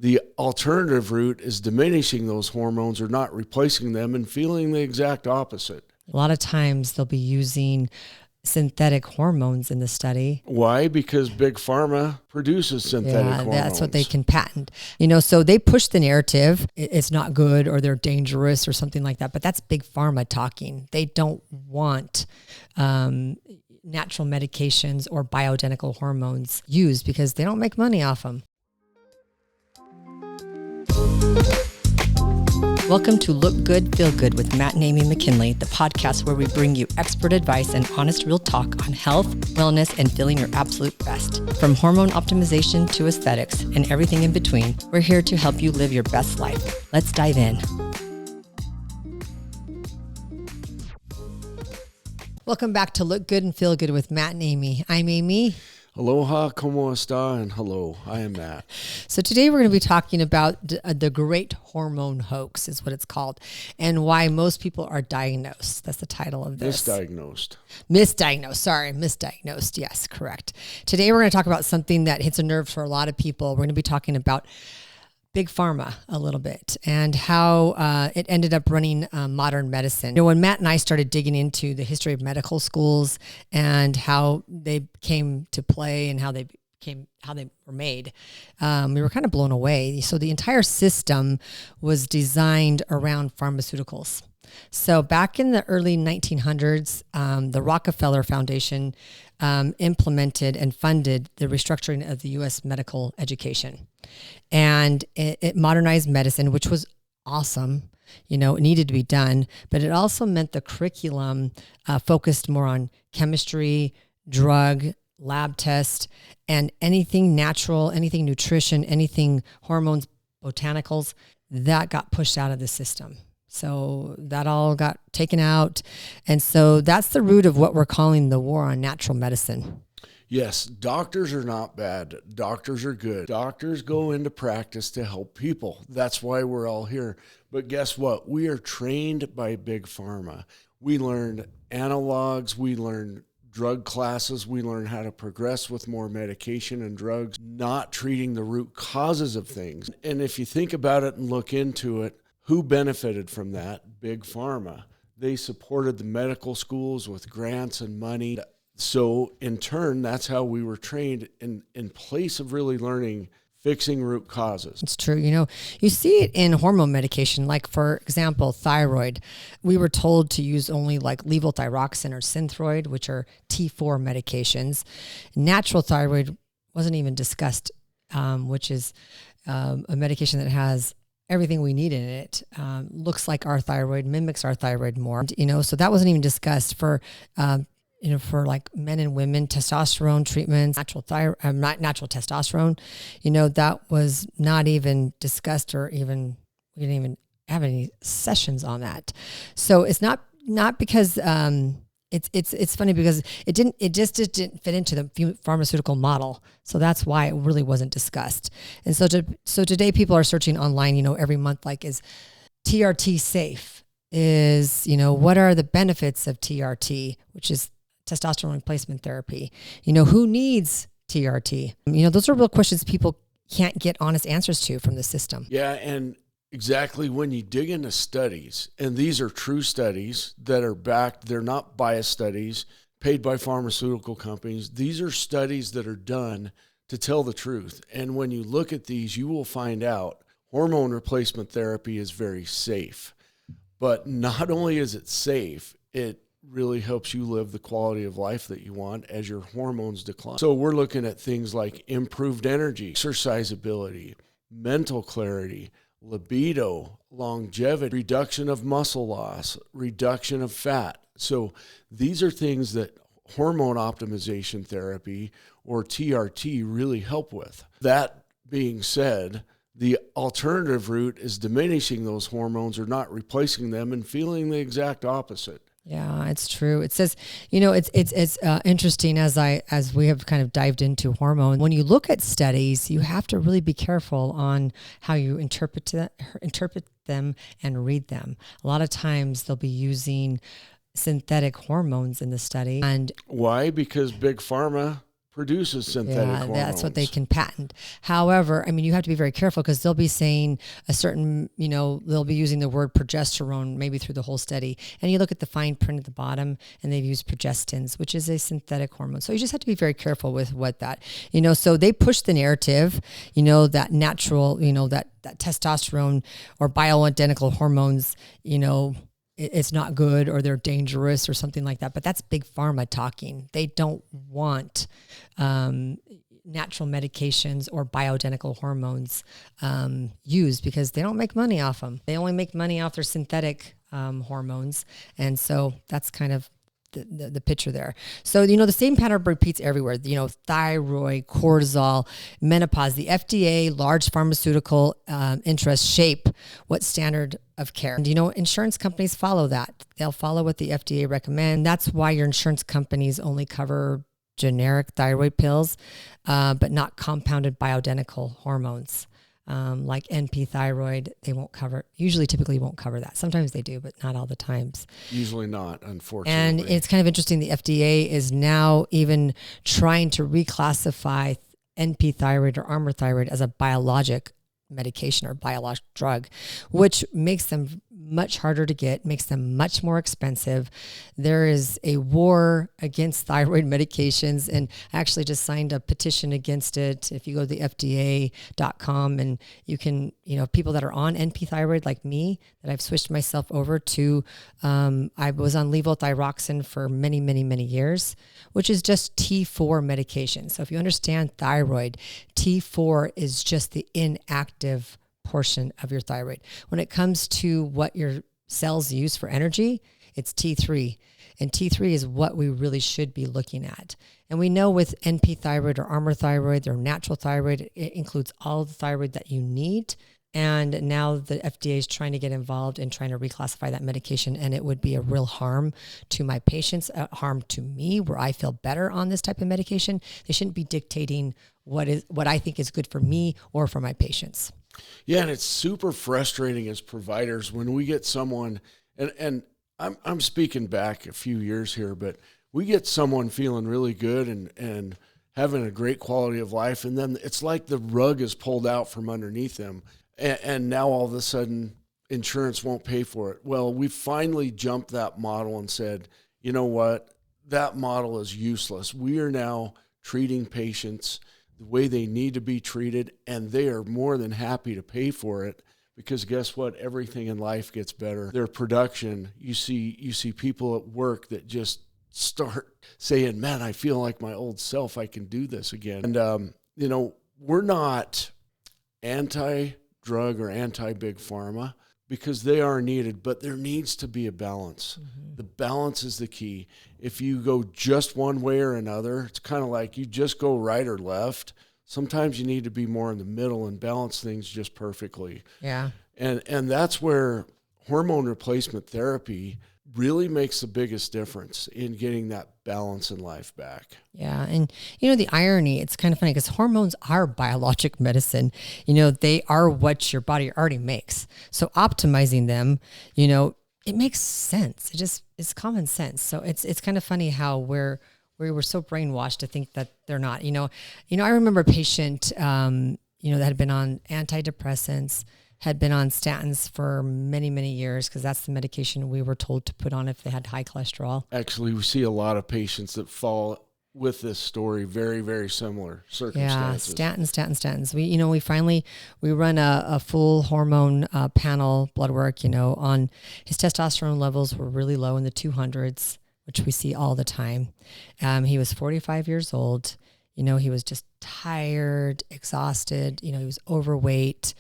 The alternative route is diminishing those hormones or not replacing them and feeling the exact opposite. A lot of times they'll be using synthetic hormones in the study. Why? Because Big Pharma produces synthetic hormones. That's what they can patent. So they push the narrative, it's not good or they're dangerous or something like that. But that's Big Pharma talking. They don't want natural medications or bioidentical hormones used because they don't make money off them. Welcome to Look Good, Feel Good with Matt and Amy McKinlay, the podcast where we bring you expert advice and honest, real talk on health, wellness, and feeling your absolute best. From hormone optimization to aesthetics and everything in between, we're here to help you live your best life. Let's dive in. Welcome back to Look Good and Feel Good with Matt and Amy. I'm Amy. Aloha, como esta, and hello, I am Matt. So today we're going to be talking about the great hormone hoax is what it's called, and why most people are diagnosed. That's the title of this. Misdiagnosed. Yes, correct. Today we're going to talk about something that hits a nerve for a lot of people. We're going to be talking about Big Pharma a little bit and how it ended up running modern medicine. When Matt and I started digging into the history of medical schools and how they came to play and how they were made, we were kind of blown away. So the entire system was designed around pharmaceuticals. So back in the early 1900s, the Rockefeller Foundation implemented and funded the restructuring of the U.S. medical education. And it modernized medicine, which was awesome. It needed to be done. But it also meant the curriculum focused more on chemistry, drug, lab test, and anything natural, anything nutrition, anything hormones, botanicals, that got pushed out of the system. So that all got taken out. And so that's the root of what we're calling the war on natural medicine. Yes, doctors are not bad. Doctors are good. Doctors go into practice to help people. That's why we're all here. But guess what? We are trained by Big Pharma. We learned analogs. We learned drug classes. We learn how to progress with more medication and drugs, not treating the root causes of things. And if you think about it and look into it, who benefited from that? Big Pharma. They supported the medical schools with grants and money. So in turn, that's how we were trained in place of really learning fixing root causes. It's true. You see it in hormone medication, like for example, thyroid. We were told to use only like levothyroxine or Synthroid, which are T4 medications. Natural thyroid wasn't even discussed, which is a medication that has everything we need in it. Looks like our thyroid, mimics our thyroid more. So that wasn't even discussed for for like men and women, testosterone treatments, not natural testosterone, that was not even discussed we didn't even have any sessions on that. So it's not because it's funny because it just didn't fit into the pharmaceutical model. So that's why it really wasn't discussed. And so today people are searching online, every month, like, is TRT safe? What are the benefits of TRT, which is testosterone replacement therapy? Who needs TRT? Those are real questions people can't get honest answers to from the system. Yeah, and exactly when you dig into studies, and these are true studies that are backed, they're not biased studies paid by pharmaceutical companies. These are studies that are done to tell the truth. And when you look at these, you will find out hormone replacement therapy is very safe. But not only is it safe, it really helps you live the quality of life that you want as your hormones decline. So we're looking at things like improved energy, exercise ability, mental clarity, libido, longevity, reduction of muscle loss, reduction of fat. So these are things that hormone optimization therapy or TRT really help with. That being said, the alternative route is diminishing those hormones or not replacing them and feeling the exact opposite. Yeah, it's true. It says, it's interesting as we have kind of dived into hormone. When you look at studies, you have to really be careful on how you interpret them and read them. A lot of times they'll be using synthetic hormones in the study. And why? Because Big Pharma produces synthetic hormones. That's what they can patent. However, I mean, you have to be very careful because they'll be saying a certain, they'll be using the word progesterone maybe through the whole study. And you look at the fine print at the bottom and they've used progestins, which is a synthetic hormone. So you just have to be very careful with what that, so they push the narrative, that natural, that testosterone or bioidentical hormones, it's not good or they're dangerous or something like that. But that's big pharma talking. They don't want natural medications or bioidentical hormones used because they don't make money off them. They only make money off their synthetic hormones. And so that's kind of the picture there. So, the same pattern repeats everywhere, thyroid, cortisol, menopause. The FDA, large pharmaceutical interests shape what standard of care. And, insurance companies follow that. They'll follow what the FDA recommend. That's why your insurance companies only cover generic thyroid pills, but not compounded bioidentical hormones. Like NP Thyroid, they won't cover, typically won't cover that. Sometimes they do, but not all the times. Usually not, unfortunately. And it's kind of interesting. The FDA is now even trying to reclassify NP Thyroid or Armour Thyroid as a biologic medication or biologic drug, which makes them much harder to get, makes them much more expensive. There is a war against thyroid medications, and I actually just signed a petition against it. If you go to the FDA.com and you can, people that are on NP Thyroid like me, that I've switched myself over to, I was on levothyroxine for many, many, many years, which is just T4 medication. So if you understand thyroid, T4 is just the inactive portion of your thyroid. When it comes to what your cells use for energy, it's T3. And T3 is what we really should be looking at. And we know with NP Thyroid or Armour Thyroid or natural thyroid, it includes all the thyroid that you need. And now the FDA is trying to get involved in trying to reclassify that medication, and it would be a real harm to my patients, a harm to me, where I feel better on this type of medication. They shouldn't be dictating what I think is good for me or for my patients. Yeah, and it's super frustrating as providers when we get someone, and I'm speaking back a few years here, but we get someone feeling really good and having a great quality of life, and then it's like the rug is pulled out from underneath them, and now all of a sudden insurance won't pay for it. Well, we finally jumped that model and said, you know what, that model is useless. We are now treating patients the way they need to be treated, and they are more than happy to pay for it because guess what? Everything in life gets better. Their production, you see people at work that just start saying, man, I feel like my old self. I can do this again. And, we're not anti-drug or anti-big pharma because they are needed, but there needs to be a balance. Mm-hmm. The balance is the key. If you go just one way or another, it's kind of like you just go right or left. Sometimes you need to be more in the middle and balance things just perfectly. Yeah. And that's where hormone replacement therapy really makes the biggest difference in getting that balance in life back. Yeah. And, the irony, it's kind of funny because hormones are biologic medicine. They are what your body already makes. So optimizing them, it makes sense. It's common sense. So it's kind of funny how we were so brainwashed to think that they're not. I remember a patient, that had been on antidepressants, had been on statins for many, many years because that's the medication we were told to put on if they had high cholesterol. Actually, we see a lot of patients that fall with this story, very, very similar circumstances. Yeah, statins. We run a full hormone panel blood work, on his testosterone levels were really low in the 200s, which we see all the time. He was 45 years old. He was just tired, exhausted, he was overweight,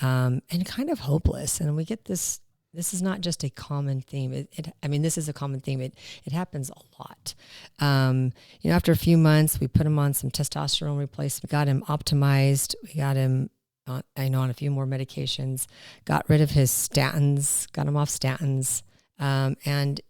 and kind of hopeless. And we get this is not just a common theme. This is a common theme. It happens a lot. After a few months, we put him on some testosterone replacement, got him optimized. We got him, on a few more medications, got rid of his statins, got him off statins. And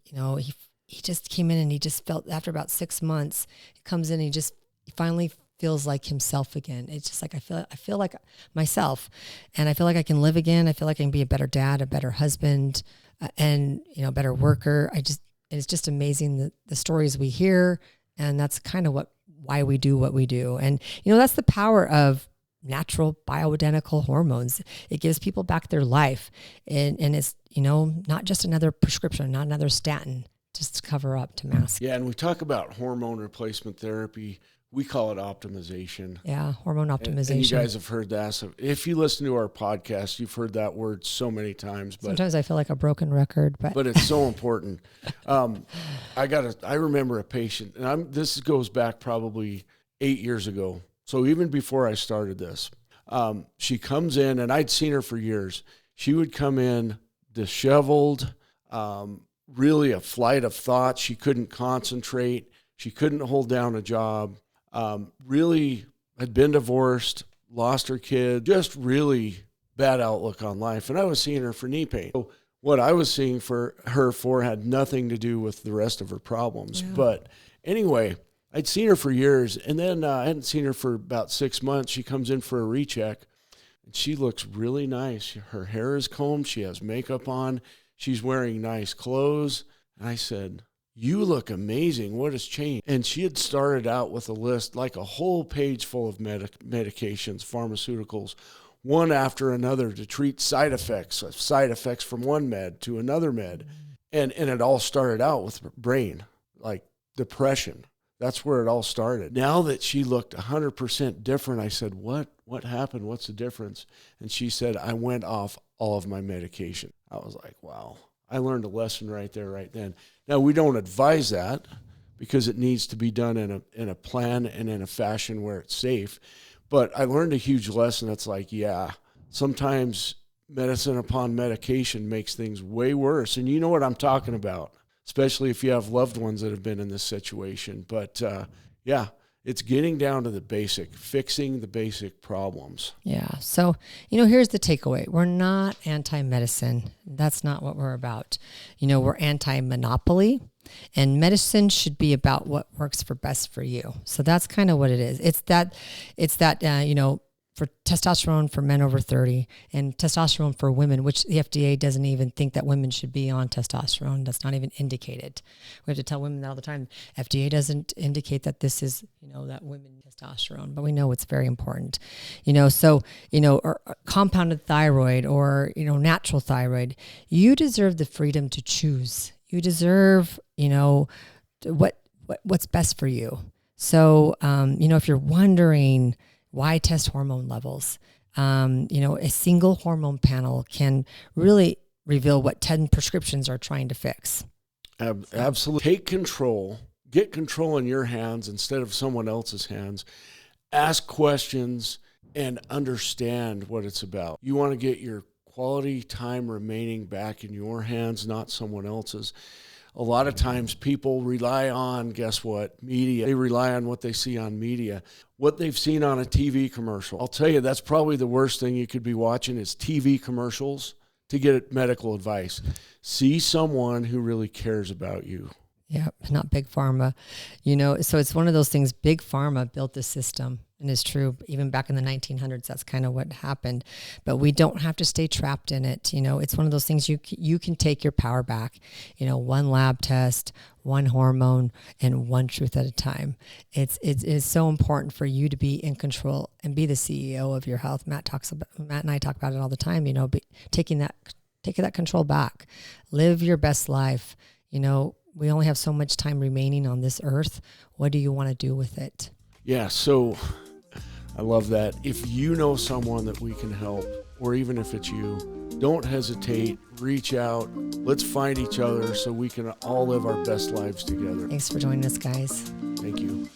he just came in and he just felt after about 6 months, he comes in and he finally feels like himself again. It's just like, I feel like myself, and I feel like I can live again. I feel like I can be a better dad, a better husband, and, a better worker. It's just amazing the stories we hear. And that's kind of what why we do what we do. And, that's the power of natural bioidentical hormones. It gives people back their life. And it's, not just another prescription, not another statin, just to cover up, to mask. Yeah, and we talk about hormone replacement therapy. We call it optimization. Yeah, hormone optimization. And you guys have heard that. So if you listen to our podcast, you've heard that word so many times. But sometimes I feel like a broken record, but it's so important. I remember a patient, and this goes back probably 8 years ago. So even before I started this, she comes in, and I'd seen her for years. She would come in disheveled, really a flight of thought. She couldn't concentrate. She couldn't hold down a job. Really had been divorced, lost her kid, just really bad outlook on life. And I was seeing her for knee pain. So what I was seeing for her had nothing to do with the rest of her problems. Yeah. But anyway, I'd seen her for years, and then I hadn't seen her for about 6 months. She comes in for a recheck, and she looks really nice. Her hair is combed. She has makeup on. She's wearing nice clothes. And I said, "You look amazing. What has changed?" And she had started out with a list, like a whole page full of medications, pharmaceuticals, one after another to treat side effects from one med to another med. And it all started out with brain, like depression. That's where it all started. Now that she looked 100% different, I said, what happened? What's the difference? And she said, "I went off all of my medication." I was like, wow, I learned a lesson right there, right then. Now, we don't advise that because it needs to be done in a plan and in a fashion where it's safe. But I learned a huge lesson that's like, yeah, sometimes medicine upon medication makes things way worse. And you know what I'm talking about, especially if you have loved ones that have been in this situation. But yeah, it's getting down to the basic, fixing the basic problems. Yeah. So, here's the takeaway. We're not anti-medicine. That's not what we're about. We're anti-monopoly, and medicine should be about what works best for you. So that's kind of what it is. It's that, for testosterone for men over 30 and testosterone for women, which the FDA doesn't even think that women should be on testosterone. That's not even indicated. We have to tell women that all the time. FDA doesn't indicate that this is, that women need testosterone, but we know it's very important. Or compounded thyroid or, natural thyroid, you deserve the freedom to choose. You deserve, what's best for you. So, if you're wondering, why test hormone levels? A single hormone panel can really reveal what 10 prescriptions are trying to fix. Absolutely. Take control. Get control in your hands instead of someone else's hands. Ask questions and understand what it's about. You want to get your quality time remaining back in your hands, not someone else's. A lot of times people rely on, guess what, media. They rely on what they see on media, what they've seen on a TV commercial. I'll tell you, that's probably the worst thing you could be watching is TV commercials to get medical advice. See someone who really cares about you. Yeah, not Big Pharma. So it's one of those things, Big Pharma built the system. And it's true, even back in the 1900s, that's kind of what happened. But we don't have to stay trapped in it. It's one of those things you can take your power back. One lab test, one hormone, and one truth at a time. It's so important for you to be in control and be the CEO of your health. Matt and I talk about it all the time. Taking that control back, live your best life. We only have so much time remaining on this earth. What do you want to do with it? Yeah, so I love that. If you know someone that we can help, or even if it's you, don't hesitate, reach out. Let's find each other so we can all live our best lives together. Thanks for joining us, guys. Thank you.